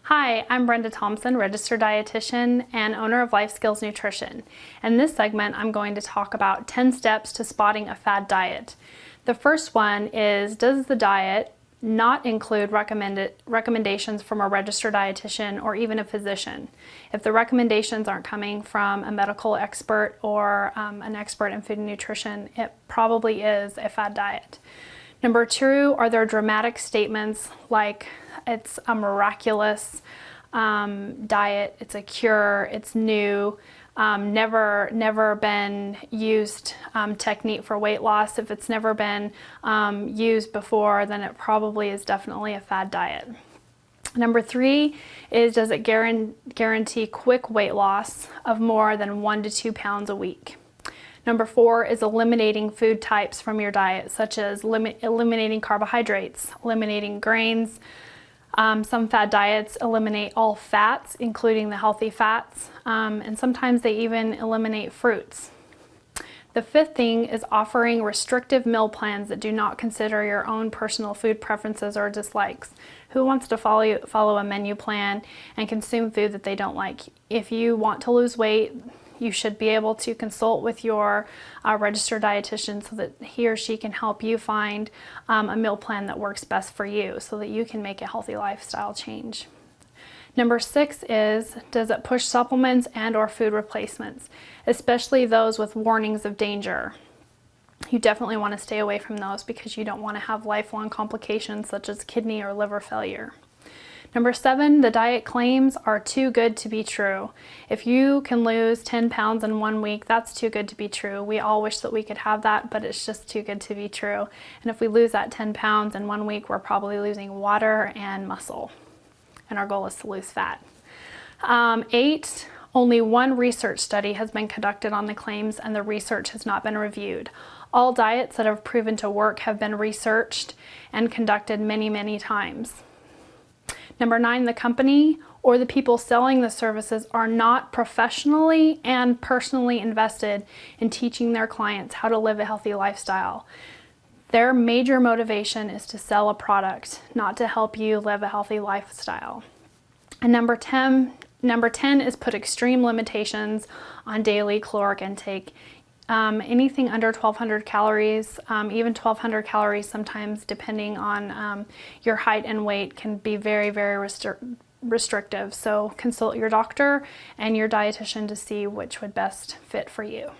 Hi, I'm Brenda Thompson, registered dietitian and owner of Life Skills Nutrition. In this segment, I'm going to talk about 10 steps to spotting a fad diet. The first one is, does the diet not include recommendations from a registered dietitian or even a physician? If the recommendations aren't coming from a medical expert or an expert in food and nutrition, it probably is a fad diet. Number two, are there dramatic statements like it's a miraculous diet, it's a cure, it's new, never been used technique for weight loss. If it's never been used before, then it probably is definitely a fad diet. Number three is, does it guarantee quick weight loss of more than 1 to 2 pounds a week? Number four is eliminating food types from your diet, such as eliminating carbohydrates, eliminating grains. Some fad diets eliminate all fats, including the healthy fats, and sometimes they even eliminate fruits. The fifth thing is offering restrictive meal plans that do not consider your own personal food preferences or dislikes. Who wants to follow a menu plan and consume food that they don't like? If you want to lose weight, you should be able to consult with your registered dietitian so that he or she can help you find a meal plan that works best for you so that you can make a healthy lifestyle change. Number six is, does it push supplements and or food replacements, especially those with warnings of danger? You definitely want to stay away from those because you don't want to have lifelong complications such as kidney or liver failure. Number seven, the diet claims are too good to be true. If you can lose 10 pounds in 1 week, that's too good to be true. We all wish that we could have that, but it's just too good to be true. And if we lose that 10 pounds in 1 week, we're probably losing water and muscle. And our goal is to lose fat. 8, only one research study has been conducted on the claims and the research has not been reviewed. All diets that have proven to work have been researched and conducted many, many times. Number 9, the company or the people selling the services are not professionally and personally invested in teaching their clients how to live a healthy lifestyle. Their major motivation is to sell a product, not to help you live a healthy lifestyle. And number 10 is put extreme limitations on daily caloric intake. Anything under 1,200 calories, even 1,200 calories sometimes, depending on your height and weight, can be very, very restrictive. So consult your doctor and your dietitian to see which would best fit for you.